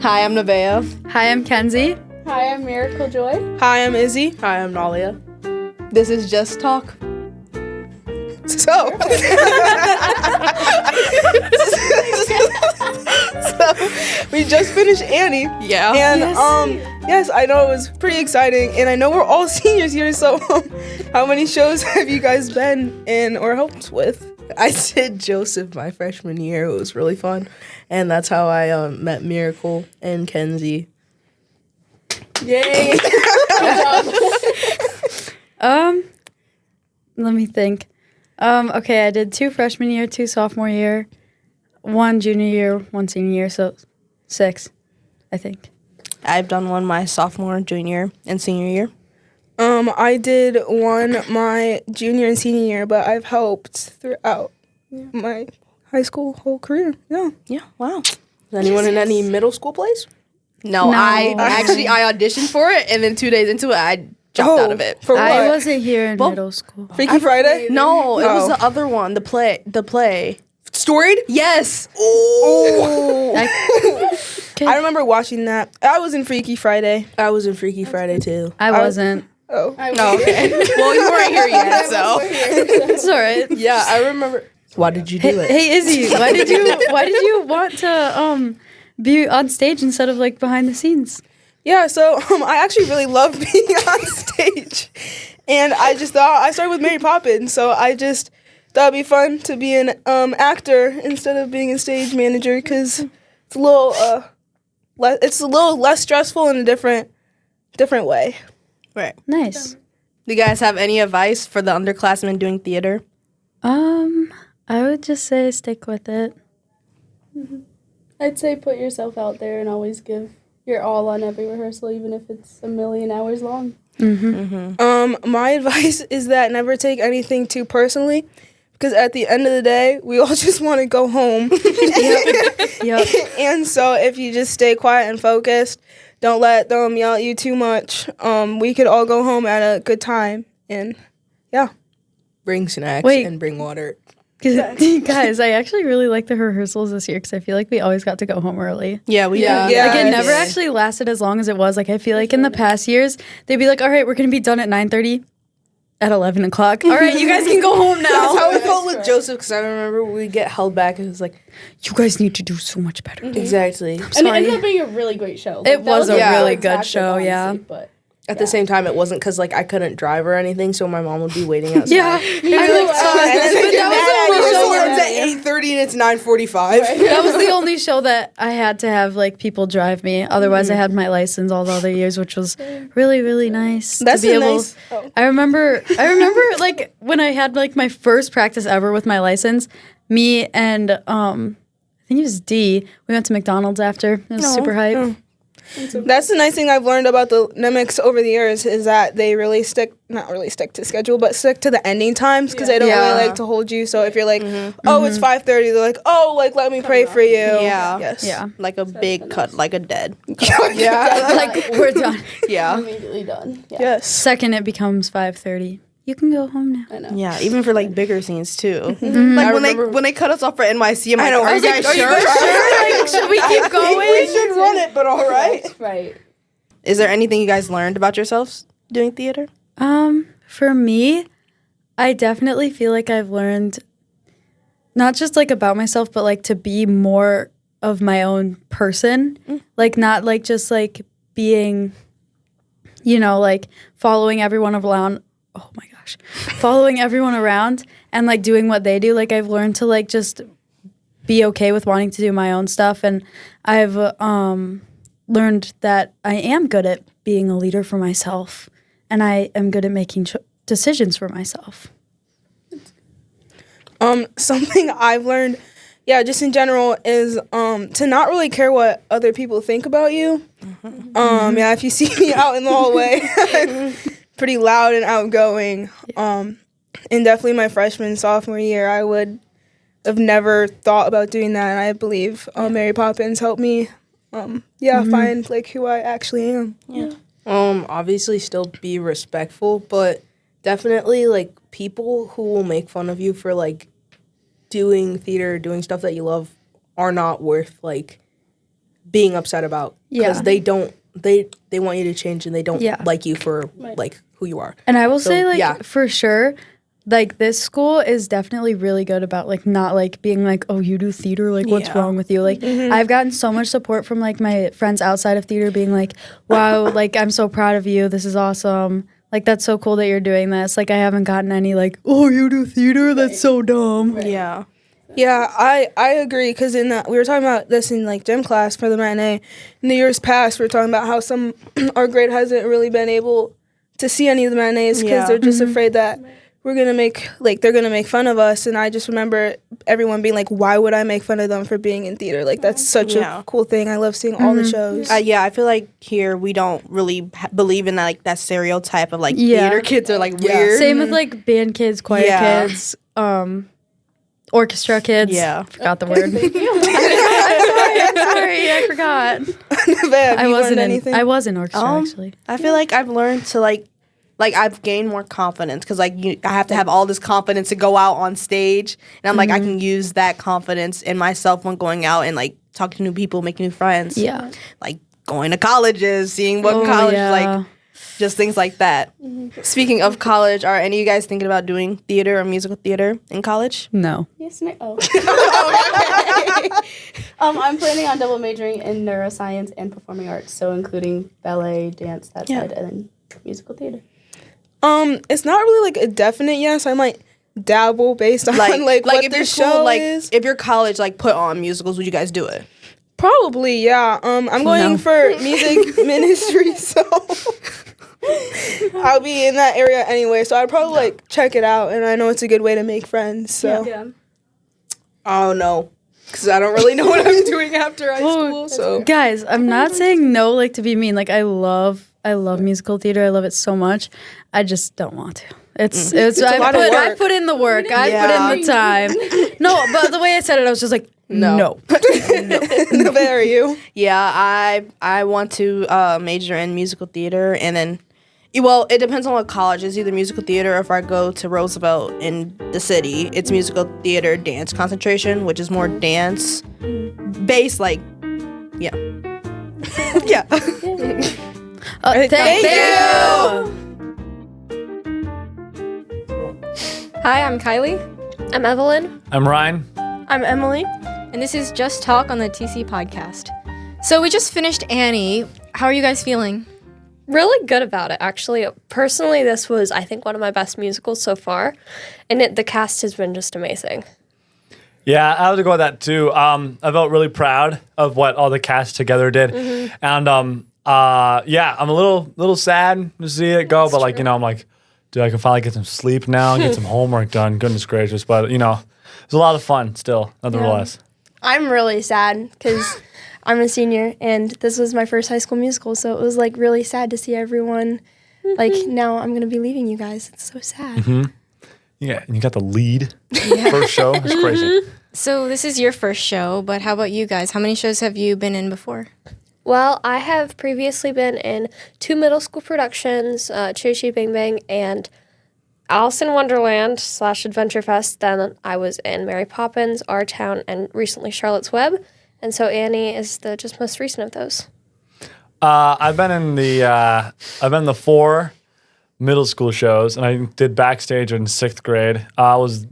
Hi, I'm Nevaeh. Hi, I'm Kenzie. Hi, I'm Miracle Joy. Hi, I'm Izzy. Hi, I'm Nalia. This is Just Talk. So, we just finished Annie. Yeah. And yes, I know it was pretty exciting, and I know we're all seniors here. So, how many shows have you guys been in or helped with? I did Joseph my freshman year. It was really fun, and that's how I met Miracle and Kenzie. Yay! Let me think. Okay, I did 2 freshman year, 2 sophomore year, 1 junior year, 1 senior year, so 6, I think. I've done one my sophomore, junior, and senior year. I did one my junior and senior year, but I've helped throughout my high school whole career. Yeah. Yeah, wow. Is anyone in any middle school plays? No, No. I auditioned for it, and then 2 days into it, I jumped out of it. For what? I wasn't here in middle school. Freaky Friday? No, it was Oh. the other one, the play. Storied? Yes. Oh. Okay. I remember watching that. I was in Freaky Friday. I was in Freaky Friday too. I wasn't. Oh. No, okay. Well, you weren't here yet, so. It's all right. Yeah, I remember. Why did you do it? Hey, Izzy, why did you want to be on stage instead of like behind the scenes? Yeah, so I actually really love being on stage. And I just thought, I started with Mary Poppins, so I just thought it'd be fun to be an actor instead of being a stage manager, because it's a little less stressful in a different way. Right. Nice. Do you guys have any advice for the underclassmen doing theater? I would just say stick with it. I'd say put yourself out there and always give your all on every rehearsal, even if it's 1,000,000 hours long. My advice is that never take anything too personally, because at the end of the day, we all just want to go home. Yep. And so if you just stay quiet and focused, don't let them yell at you too much. We could all go home at a good time. And yeah. Bring snacks Wait. and bring water. Guys, I actually really like the rehearsals this year because I feel like we always got to go home early. Yeah, we Yeah. did. Yeah. Like it never did. actually lasted as long as it was. Like I feel like in the past years, they'd be like, all right, we're going to be done at 9:30. At 11 o'clock. All right, you guys can go home That's now. how we felt with Joseph, because I remember we get held back and it was like, You guys need to do so much better. exactly. And it Sorry. ended up being a really great show. It that was a a really good tactic, show, yeah. honestly, But At the same time, it wasn't because like I couldn't drive or anything, so my mom would be waiting outside. Yeah. It's at 8:30 and it's 9:45. That was the only show that I had to have like people drive me. Otherwise, I had my license all the other years, which was really, really nice. That's to be a able. nice. Oh. I remember like when I had like my first practice ever with my license. Me and I think it was D. We went to McDonald's after. It was super hype. That's the nice thing I've learned about the NEMICs over the years, is that they really not really stick to schedule, but stick to the ending times, because they don't Yeah. really like to hold you. So if you're like, oh, it's 5:30, they're like, oh, like let me pray for you. Yeah. Yes. Yeah. Like a big cut, like a dead. Yeah. Like we're done. Yeah. immediately done. Yeah. Yes. Second, it becomes 5:30. You can go home now. I know. Yeah, even for like bigger scenes too. Like when they cut us off for NYC, I'm like, know, are you guys sure? Like, should we keep going? We should run it, but all right. Right. Is there anything you guys learned about yourselves doing theater? For me, I definitely feel like I've learned not just like about myself, but like to be more of my own person. Like not like just like being, like following everyone around. Oh my gosh, following everyone around and like doing what they do. Like I've learned to like just be okay with wanting to do my own stuff, and I've learned that I am good at being a leader for myself, and I am good at making decisions for myself. Something I've learned, just in general, is to not really care what other people think about you. If you see me out in the hallway, I'm pretty loud and outgoing. And definitely my freshman, sophomore year, I would have never thought about doing that. And I believe Mary Poppins helped me, find like who I actually am. Yeah. Obviously still be respectful, but definitely like people who will make fun of you for like doing theater, doing stuff that you love are not worth like being upset about because Yeah. they don't they want you to change and they don't Yeah. like you for like who you are. And I will say, like, yeah. for sure, like, this school is definitely really good about, like, not, like, being like, oh, you do theater? Like, what's Yeah. wrong with you? Like, I've gotten so much support from, like, my friends outside of theater being like, wow, like, I'm so proud of you. This is awesome. Like, that's so cool that you're doing this. Like, I haven't gotten any, like, oh, you do theater? That's so dumb. Yeah. Yeah, I agree because we were talking about this in like gym class for the matinee. In the years past, we were talking about how some our grade hasn't really been able to see any of the matinees because Yeah. they're just afraid that they're gonna make fun of us. And I just remember everyone being like, "Why would I make fun of them for being in theater? Like that's such a cool thing. I love seeing all the shows." Yeah, I feel like here we don't really believe in that, like that stereotype of like Yeah. theater kids are like Yeah. weird. Same with, like, band kids, choir Yeah. kids, orchestra kids. Yeah. Forgot the word. I'm sorry, I forgot. Bev, I you wasn't learned in, anything. I was in orchestra, actually. I feel like I've learned to like I've gained more confidence because like I have to have all this confidence to go out on stage, and I'm like I can use that confidence in myself when going out and like talking to new people, making new friends. Yeah. Like going to colleges, seeing what Oh, college yeah. like, just things like that. Speaking of college, are any of you guys thinking about doing theater or musical theater in college? No. Yes, no. Oh. I'm planning on double majoring in neuroscience and performing arts, so including ballet, dance, that side, and then musical theater. It's not really like a definite yes. I might dabble based on Like what if the your show school, like is. if your college like put on musicals, would you guys do it? Probably, yeah. I'm going No. for music ministry, so I'll be in that area anyway. So I'd probably like check it out, and I know it's a good way to make friends. So Yeah. Oh no, because I don't really know what I'm doing after high school. So Guys, I'm not saying no, like, to be mean. Like, I love musical theater. I love it so much. I just don't want to. It's a lot of work. I put in the work. I put in the time. No, but the way I said it, I was just like, no. There are you. Yeah, I want to major in musical theater, and then, well, it depends on what college. It's either musical theater, or if I go to Roosevelt in the city, it's musical theater dance concentration, which is more dance based. Like, yeah, yeah. Thank you. Hi, I'm Kylie. I'm Evelyn. I'm Ryan. I'm Emily. And this is Just Talk on the TC podcast. So we just finished Annie. How are you guys feeling? Really good about it, actually. Personally, this was, I think, one of my best musicals so far. And the cast has been just amazing. Yeah, I have to go with that too. I felt really proud of what all the cast together did. And yeah, I'm a little sad to see it go, but like, you know, I'm like, dude, I can finally get some sleep now and get some homework done. Goodness gracious. But, you know, it's a lot of fun still, nevertheless. I'm really sad because I'm a senior and this was my first high school musical. So it was like really sad to see everyone. Like now I'm going to be leaving you guys. It's so sad. Yeah, and you got the lead first show. It's crazy. So this is your first show, but how about you guys? How many shows have you been in before? Well, I have previously been in 2 middle school productions, Chitty Chitty Bang Bang and Alice in Wonderland / Adventure Fest. Then I was in Mary Poppins, Our Town, and recently Charlotte's Web. And so Annie is the just most recent of those. I've been in the 4 middle school shows, and I did backstage in 6th grade. I was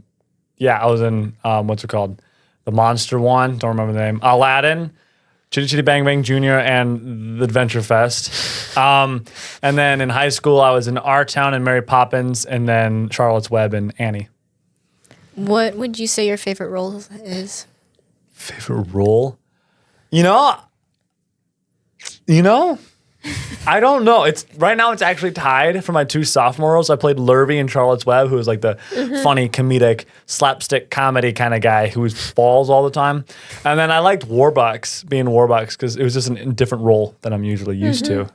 in what's it called? The monster one. Don't remember the name. Aladdin, Chitty Chitty Bang Bang Jr., and the Adventure Fest. And then in high school, I was in Our Town and Mary Poppins, and then Charlotte's Web and Annie. What would you say your favorite role is? Favorite role? You know, I don't know. Right now it's actually tied for my 2 sophomore roles. I played Lurvy in Charlotte's Web, who was like the funny, comedic, slapstick comedy kind of guy who falls all the time. And then I liked Warbucks, being Warbucks, because it was just a different role than I'm usually used to.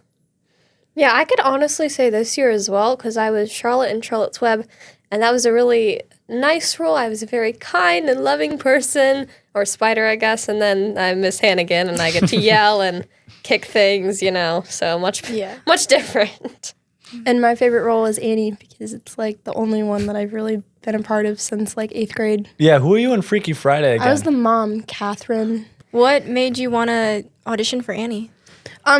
Yeah, I could honestly say this year as well, because I was Charlotte in Charlotte's Web, and that was a really nice role. I was a very kind and loving person, or spider, I guess, and then I'm Miss Hannigan, and I get to yell and kick things, you know, so much different. And my favorite role is Annie because it's like the only one that I've really been a part of since like 8th grade. Yeah, who are you in Freaky Friday again? I was the mom, Catherine. What made you want to audition for Annie?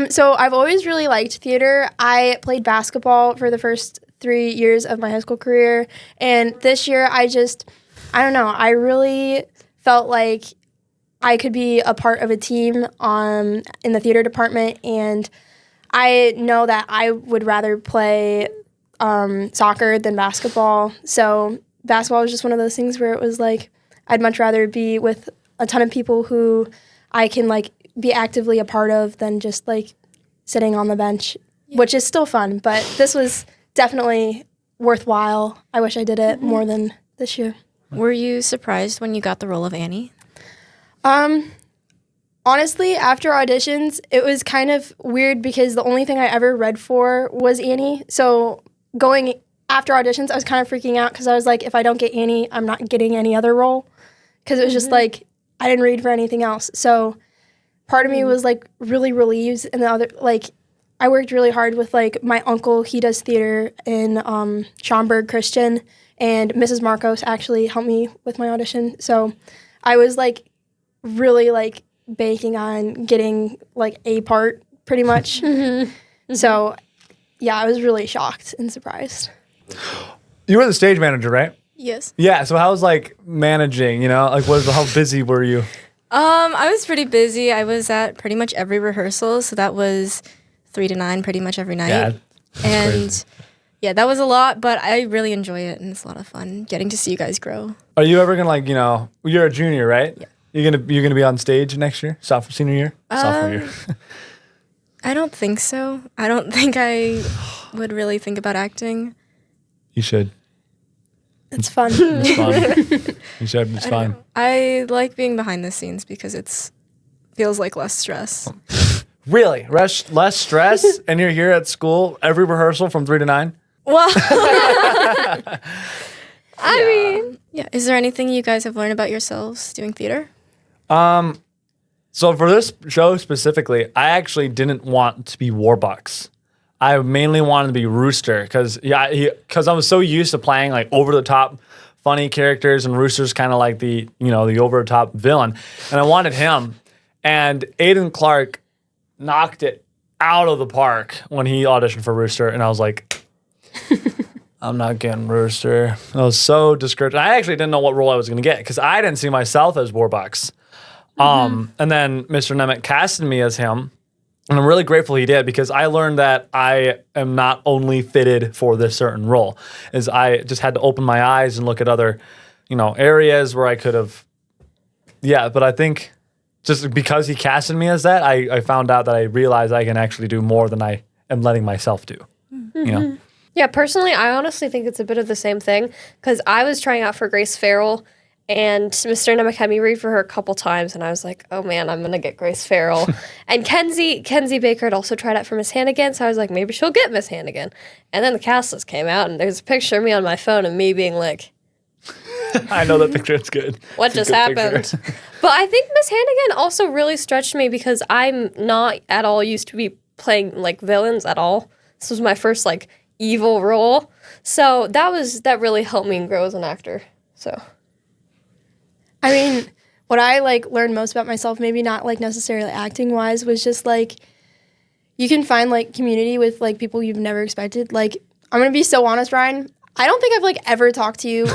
So I've always really liked theater. I played basketball for the first 3 years of my high school career. And this year I don't know, I really felt like I could be a part of a team in the theater department. And I know that I would rather play soccer than basketball. So basketball was just one of those things where it was like, I'd much rather be with a ton of people who I can like be actively a part of than just like sitting on the bench, which is still fun. But this was definitely worthwhile. I wish I did it more than this year. Were you surprised when you got the role of Annie? Honestly, after auditions, it was kind of weird because the only thing I ever read for was Annie. So going after auditions, I was kind of freaking out because I was like, if I don't get Annie, I'm not getting any other role. Because it was just like, I didn't read for anything else. So part of me was like really relieved. And the other, like, I worked really hard with like my uncle. He does theater in Schaumburg Christian. And Mrs. Marcos actually helped me with my audition. So I was like really like banking on getting like a part pretty much. So yeah, I was really shocked and surprised. You were the stage manager, right? Yes. Yeah. So how was like managing? You know, like how busy were you? I was pretty busy. I was at pretty much every rehearsal, so that was 3 to 9 pretty much every night. Yeah, and crazy. yeah, that was a lot, but I really enjoy it, and it's a lot of fun getting to see you guys grow. Are you ever gonna like, you know, you're a junior, right? Yeah. You're gonna be on stage next year, senior year, sophomore year. I don't think so. I don't think I would really think about acting. You should. It's fun. It's fun. You should. It's fun. I like being behind the scenes because feels like less stress. Really, less stress, and you're here at school every rehearsal from 3 to 9. Well, I mean, yeah. Is there anything you guys have learned about yourselves doing theater? So for this show specifically, I actually didn't want to be Warbucks. I mainly wanted to be Rooster because I was so used to playing like over the top funny characters, and Rooster's kind of like the over the top villain, and I wanted him. And Aiden Clark knocked it out of the park when he auditioned for Rooster, and I was like, I'm not getting Rooster. I was so discouraged. I actually didn't know what role I was going to get because I didn't see myself as Warbucks. And then Mr. Nemec casted me as him. And I'm really grateful he did because I learned that I am not only fitted for this certain role. Is I just had to open my eyes and look at other, areas where I could have. Yeah, but I think just because he casted me as that, I found out that I realized I can actually do more than I am letting myself do. Yeah, personally, I honestly think it's a bit of the same thing because I was trying out for Grace Farrell. And Mr. Nemec had me read for her a couple times, and I was like, oh man, I'm going to get Grace Farrell. And Kenzie Baker had also tried out for Miss Hannigan, so I was like, maybe she'll get Miss Hannigan. And then the cast list came out, and there's a picture of me on my phone of me being like, I know that picture, it's good. What just happened? But I think Miss Hannigan also really stretched me because I'm not at all used to be playing like villains at all. This was my first like evil role. So that really helped me grow as an actor. So I mean, what I like learned most about myself, maybe not like necessarily acting wise, was just like you can find like community with like people you've never expected. Like I'm gonna be so honest, Ryan. I don't think I've like ever talked to you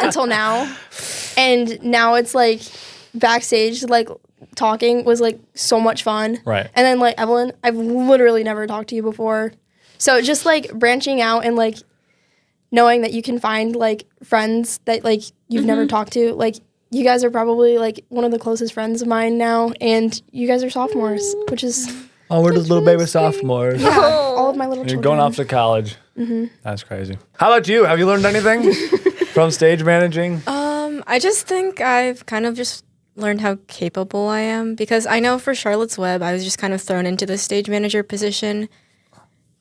until now, and now it's like backstage like talking was like so much fun. Right. And then like Evelyn, I've literally never talked to you before, so just like branching out and like knowing that you can find like friends that like you've never talked to, like. You guys are probably, like, one of the closest friends of mine now, and you guys are sophomores, which is... Oh, we're just little baby sophomores. Yeah, all of my little children. You're going off to college. That's crazy. How about you? Have you learned anything from stage managing? I just think I've kind of just learned how capable I am, because I know for Charlotte's Web, I was just kind of thrown into the stage manager position,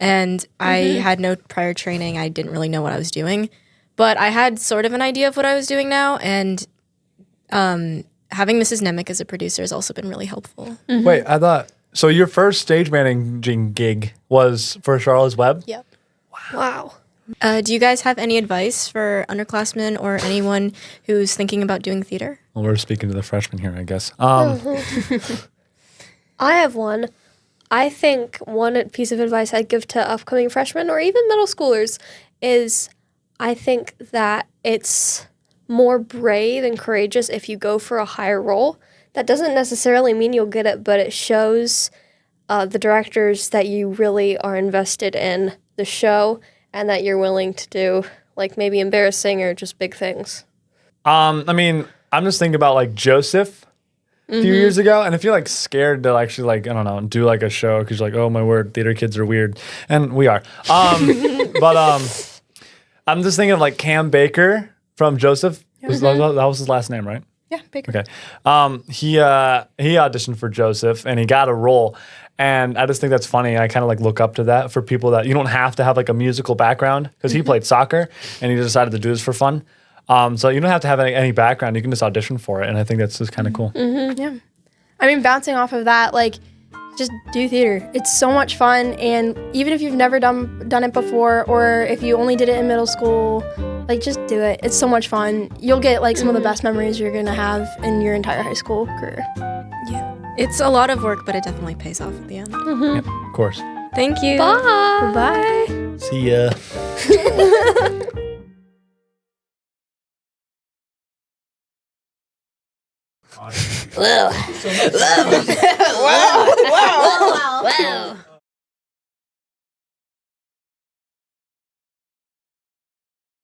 and I had no prior training. I didn't really know what I was doing, but I had sort of an idea of what I was doing now, and... having Mrs. Nemec as a producer has also been really helpful. Wait, I thought, so your first stage managing gig was for Charlotte's Web? Yep. wow. Do you guys have any advice for underclassmen or anyone who's thinking about doing theater? Well, we're speaking to the freshmen here, I guess. I have one. I think one piece of advice I'd give to upcoming freshmen or even middle schoolers is I think that it's more brave and courageous if you go for a higher role. That doesn't necessarily mean you'll get it, but it shows the directors that you really are invested in the show and that you're willing to do like maybe embarrassing or just big things. I mean, I'm just thinking about like Joseph a few years ago, and if you're like scared to actually like, I don't know, do like a show because you're like, oh my word, theater kids are weird, and we are. But I'm just thinking of like Cam Baker from Joseph. That was his last name, right? Yeah, Baker. Okay. He auditioned for Joseph and he got a role. And I just think that's funny. I kind of like look up to that for people that you don't have to have like a musical background because he played soccer and he decided to do this for fun. So you don't have to have any background. You can just audition for it. And I think that's just kind of cool. Yeah. I mean, bouncing off of that, like, just do theater. It's so much fun. And even if you've never done it before, or if you only did it in middle school, like, just do it. It's so much fun. You'll get like some of the best memories you're going to have in your entire high school career. Yeah. It's a lot of work, but it definitely pays off at the end. Yep, of course. Thank you. Bye. Bye. See ya. Wow. Wow.